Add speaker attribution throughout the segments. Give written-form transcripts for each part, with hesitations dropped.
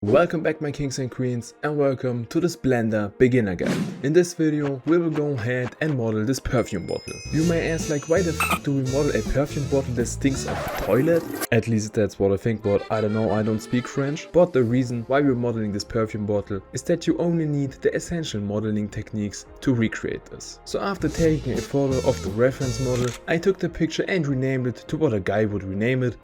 Speaker 1: Welcome back my kings and queens, and welcome to this Blender beginner guide. In this video we will go ahead and model this perfume bottle. You may ask, like, why the fuck do we model a perfume bottle that stinks of toilet? At least that's what I think, but I don't know, I don't speak French. But the reason why we're modeling this perfume bottle is that you only need the essential modeling techniques to recreate this. So after taking a photo of the reference model, I took the picture and renamed it to what a guy would rename it.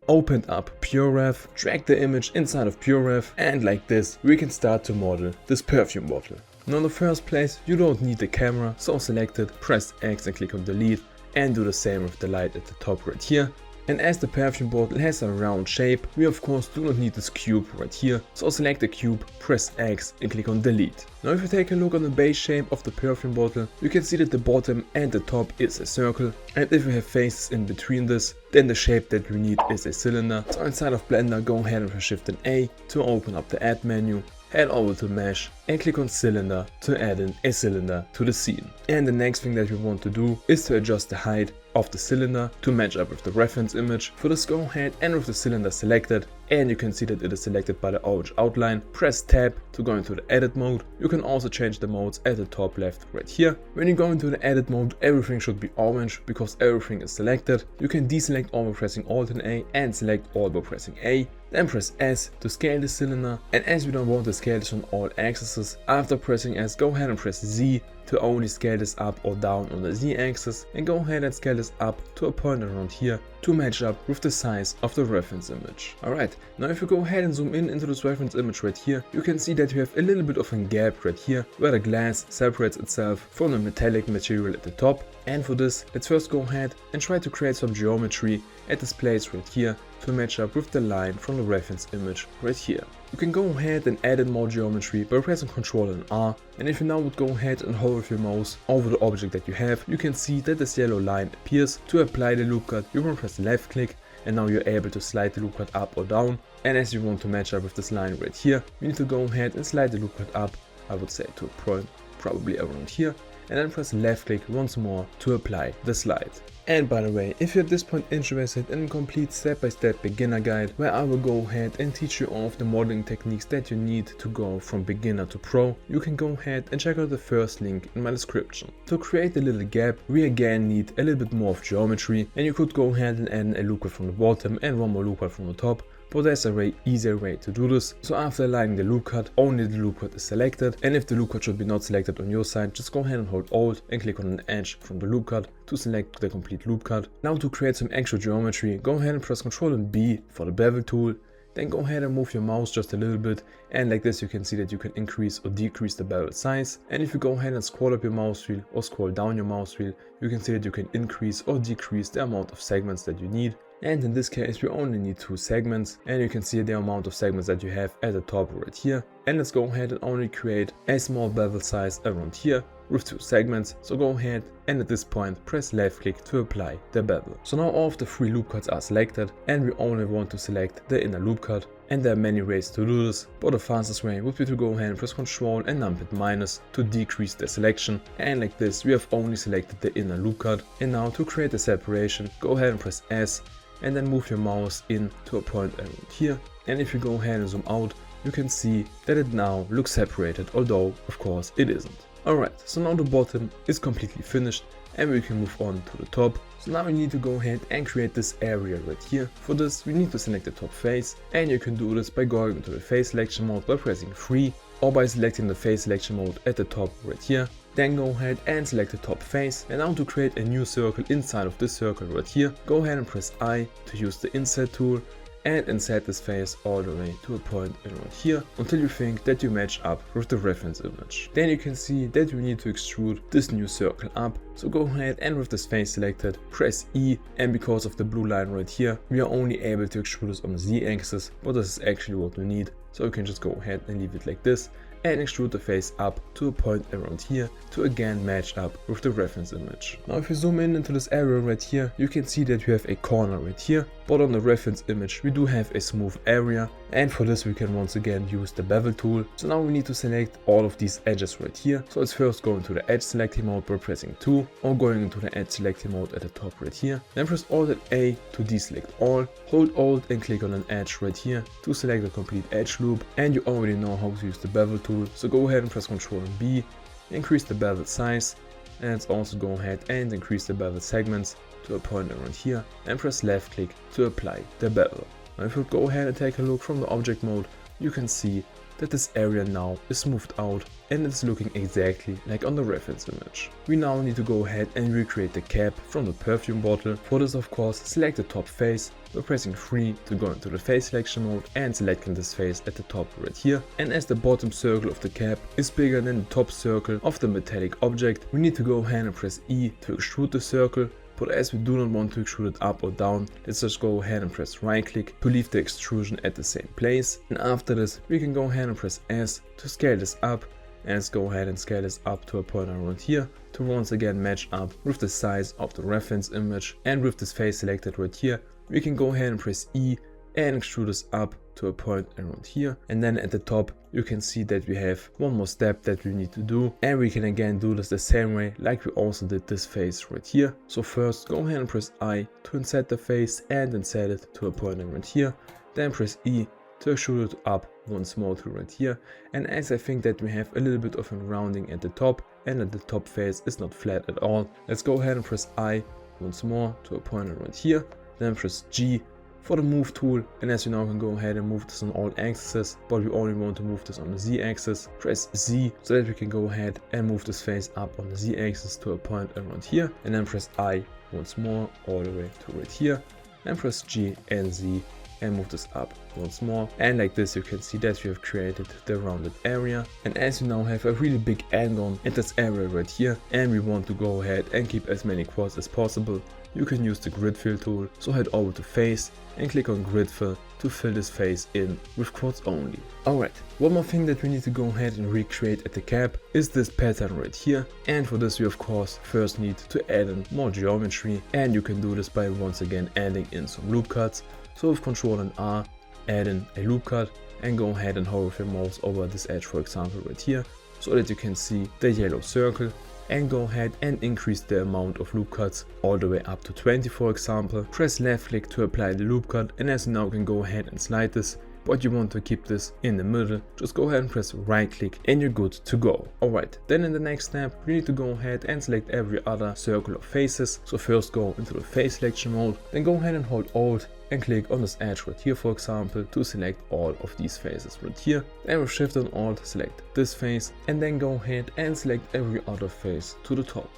Speaker 1: Opened up PureRef, dragged the image inside of PureRef, and like this we can start to model this perfume bottle. Now in the first place you don't need the camera, so select it, press X and click on delete, and do the same with the light at the top right here. And as the perfume bottle has a round shape, we of course do not need this cube right here, so select the cube, press X and click on delete. Now if you take a look on the base shape of the perfume bottle, you can see that the bottom and the top is a circle, and if we have faces in between this, then the shape that we need is a cylinder. So inside of Blender, go ahead and press Shift and A to open up the add menu, head over to mesh and click on cylinder to add in a cylinder to the scene. And the next thing that we want to do is to adjust the height of the cylinder to match up with the reference image. For this, go ahead and with the cylinder selected, and you can see that it is selected by the orange outline, press tab to go into the edit mode. You can also change the modes at the top left right here. When you go into the edit mode, everything should be orange because everything is selected. You can deselect all by pressing Alt and A and select all by pressing A. Then press S to scale the cylinder, and as we don't want to scale this on all axes, after pressing S, go ahead and press Z to only scale this up or down on the Z axis, and go ahead and scale this up to a point around here to match up with the size of the reference image. Alright, now if you go ahead and zoom in into this reference image right here, you can see that you have a little bit of a gap right here where the glass separates itself from the metallic material at the top. And for this, let's first go ahead and try to create some geometry at this place right here to match up with the line from the reference image right here. You can go ahead and add in more geometry by pressing Ctrl and R, and if you now would go ahead and hover with your mouse over the object that you have, you can see that this yellow line appears. To apply the loop cut, you can press left click, and now you're able to slide the loop cut up or down. And as you want to match up with this line right here, you need to go ahead and slide the loop cut up, I would say to a point probably around here, and then press left click once more to apply the slide. And by the way, if you're at this point interested in a complete step-by-step beginner guide where I will go ahead and teach you all of the modeling techniques that you need to go from beginner to pro, you can go ahead and check out the first link in my description. To create a little gap, we again need a little bit more of geometry, and you could go ahead and add in a loop cut from the bottom and one more loop cut from the top. But there's a way easier way to do this. So after aligning the loop cut, only the loop cut is selected, and if the loop cut should be not selected on your side, just go ahead and hold Alt and click on an edge from the loop cut to select the complete loop cut. Now to create some extra geometry, go ahead and press Ctrl and B for the bevel tool. Then go ahead and move your mouse just a little bit, and like this you can see that you can increase or decrease the bevel size. And if you go ahead and scroll up your mouse wheel or scroll down your mouse wheel, you can see that you can increase or decrease the amount of segments that you need. And in this case we only need 2 segments, and you can see the amount of segments that you have at the top right here. And let's go ahead and only create a small bevel size around here with 2 segments. So go ahead and at this point press left click to apply the bevel. So now all of the 3 loop cuts are selected, and we only want to select the inner loop cut. And there are many ways to do this, but the fastest way would be to go ahead and press Ctrl and numpad minus to decrease the selection. And like this we have only selected the inner loop cut. And now to create a separation, go ahead and press S and then move your mouse in to a point around here. And if you go ahead and zoom out, you can see that it now looks separated, although of course it isn't. Alright, so now the bottom is completely finished and we can move on to the top. So now we need to go ahead and create this area right here. For this we need to select the top face, and you can do this by going into the face selection mode by pressing 3, or by selecting the face selection mode at the top right here. Then go ahead and select the top face, and now to create a new circle inside of this circle right here, go ahead and press I to use the inset tool and insert this face all the way to a point around here until you think that you match up with the reference image. Then you can see that we need to extrude this new circle up. So go ahead and with this face selected, press E, and because of the blue line right here, we are only able to extrude this on the Z axis, but this is actually what we need. So you can just go ahead and leave it like this and extrude the face up to a point around here to again match up with the reference image. Now if you zoom in into this area right here, you can see that we have a corner right here, but on the reference image we do have a smooth area, And for this we can once again use the bevel tool. So now we need to select all of these edges right here. So let's first go into the edge selecting mode by pressing 2, or going into the edge selecting mode at the top right here. Then press Alt and A to deselect all, hold Alt and click on an edge right here to select the complete edge loop. And you already know how to use the bevel tool, so go ahead and press Ctrl and B, increase the bevel size, and let's also go ahead and increase the bevel segments to a point around here, and press left click to apply the bevel. Now if we go ahead and take a look from the object mode, you can see that this area now is smoothed out and it's looking exactly like on the reference image. We now need to go ahead and recreate the cap from the perfume bottle. For this, of course, select the top face by pressing 3 to go into the face selection mode and selecting this face at the top right here. And as the bottom circle of the cap is bigger than the top circle of the metallic object, we need to go ahead and press E to extrude the circle. But as we do not want to extrude it up or down, let's just go ahead and press right click to leave the extrusion at the same place. And after this, we can go ahead and press S to scale this up. And let's go ahead and scale this up to a point around here to once again match up with the size of the reference image. And with this face selected right here, we can go ahead and press E and extrude this up to a point around here. And then at the top you can see that we have one more step that we need to do, and we can again do this the same way like we also did this face right here. So first go ahead and press I to inset the face and inset it to a point around here, then press E to extrude it up once more to right here. And as I think that we have a little bit of a rounding at the top and that the top face is not flat at all, let's go ahead and press I once more to a point around here, then press G for the move tool. And as you now can go ahead and move this on all axes, but we only want to move this on the Z axis, press Z so that we can go ahead and move this face up on the Z axis to a point around here, and then press I once more all the way to right here, and press G and Z and move this up once more. And like this you can see that we have created the rounded area. And as you now have a really big angle in this area right here, and we want to go ahead and keep as many quads as possible, you can use the grid fill tool. So head over to face and click on grid fill to fill this face in with quads only. Alright, one more thing that we need to go ahead and recreate at the cap is this pattern right here. And for this we of course first need to add in more geometry, and you can do this by once again adding in some loop cuts. So with Ctrl and R, add in a loop cut and go ahead and hover with your mouse over this edge, for example right here, so that you can see the yellow circle, and go ahead and increase the amount of loop cuts all the way up to 20 for example. Press left click to apply the loop cut, and as you now can go ahead and slide this, but you want to keep this in the middle, just go ahead and press right click and you're good to go. Alright, then in the next step we need to go ahead and select every other circle of faces. So first go into the face selection mode, then go ahead and hold Alt and click on this edge right here for example to select all of these faces right here. Then with Shift and Alt select this face, and then go ahead and select every other face to the top.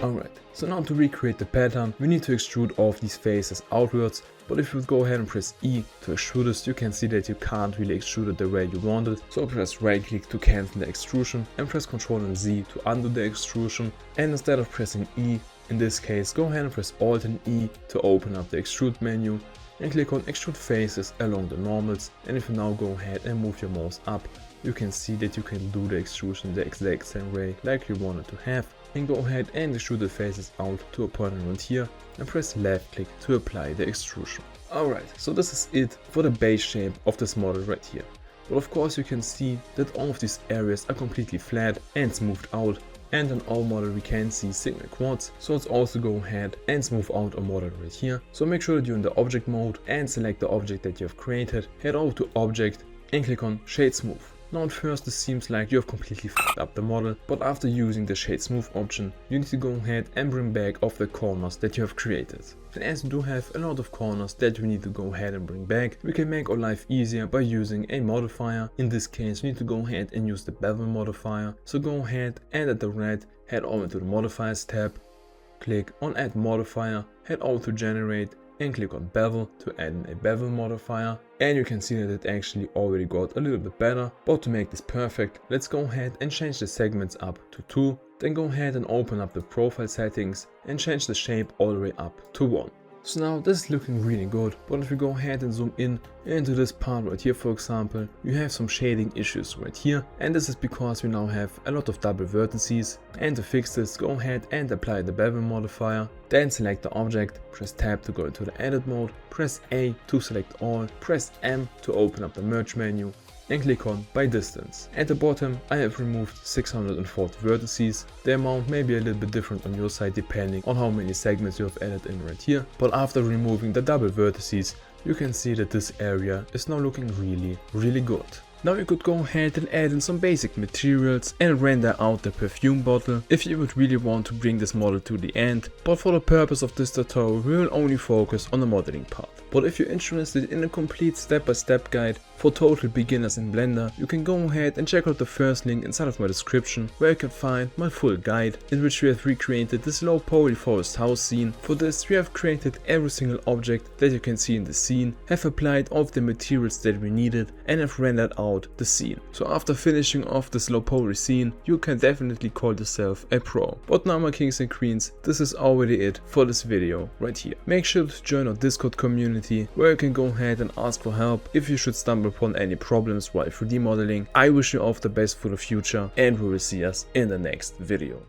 Speaker 1: Alright, so now to recreate the pattern we need to extrude all of these faces outwards, but if you go ahead and press E to extrude this, you can see that you can't really extrude it the way you want it. So press right click to cancel the extrusion and press Ctrl and Z to undo the extrusion, and instead of pressing E in this case, go ahead and press Alt and E to open up the extrude menu and click on extrude faces along the normals. And if you now go ahead and move your mouse up, you can see that you can do the extrusion the exact same way like you wanted to have, and go ahead and extrude the faces out to a point around here and press left click to apply the extrusion. Alright, so this is it for the base shape of this model right here. But of course you can see that all of these areas are completely flat and smoothed out, and in our model we can see single quads, so let's also go ahead and smooth out our model right here. So make sure that you're in the object mode and select the object that you have created, head over to object and click on shade smooth. Now at first this seems like you have completely fucked up the model, but after using the shade smooth option you need to go ahead and bring back off the corners that you have created. And as we do have a lot of corners that we need to go ahead and bring back, we can make our life easier by using a modifier. In this case we need to go ahead and use the bevel modifier. So go ahead and at the red head over to the modifiers tab, click on add modifier, head over to generate and click on bevel to add in a bevel modifier, and you can see that it actually already got a little bit better. But to make this perfect, let's go ahead and change the segments up to 2, then go ahead and open up the profile settings and change the shape all the way up to 1. So now this is looking really good, but if we go ahead and zoom in Into this part right here, for example, you have some shading issues right here, and this is because we now have a lot of double vertices. And to fix this, go ahead and apply the bevel modifier, then select the object, press tab to go into the edit mode, press A to select all, press M to open up the merge menu, and click on by distance. At the bottom I have removed 640 vertices. The amount may be a little bit different on your side depending on how many segments you have added in right here, but after removing the double vertices you can see that this area is now looking really good. Now you could go ahead and add in some basic materials and render out the perfume bottle if you would really want to bring this model to the end, but for the purpose of this tutorial we will only focus on the modeling part. But if you're interested in a complete step-by-step guide for total beginners in Blender, you can go ahead and check out the first link inside of my description where you can find my full guide in which we have recreated this low poly forest house scene. For this we have created every single object that you can see in the scene, have applied all of the materials that we needed, and have rendered out the scene. So after finishing off this low poly scene, you can definitely call yourself a pro. But now my kings and queens, this is already it for this video right here. Make sure to join our Discord community where you can go ahead and ask for help if you should stumble upon any problems while 3D modeling. I wish you all the best for the future, and we will see us in the next video.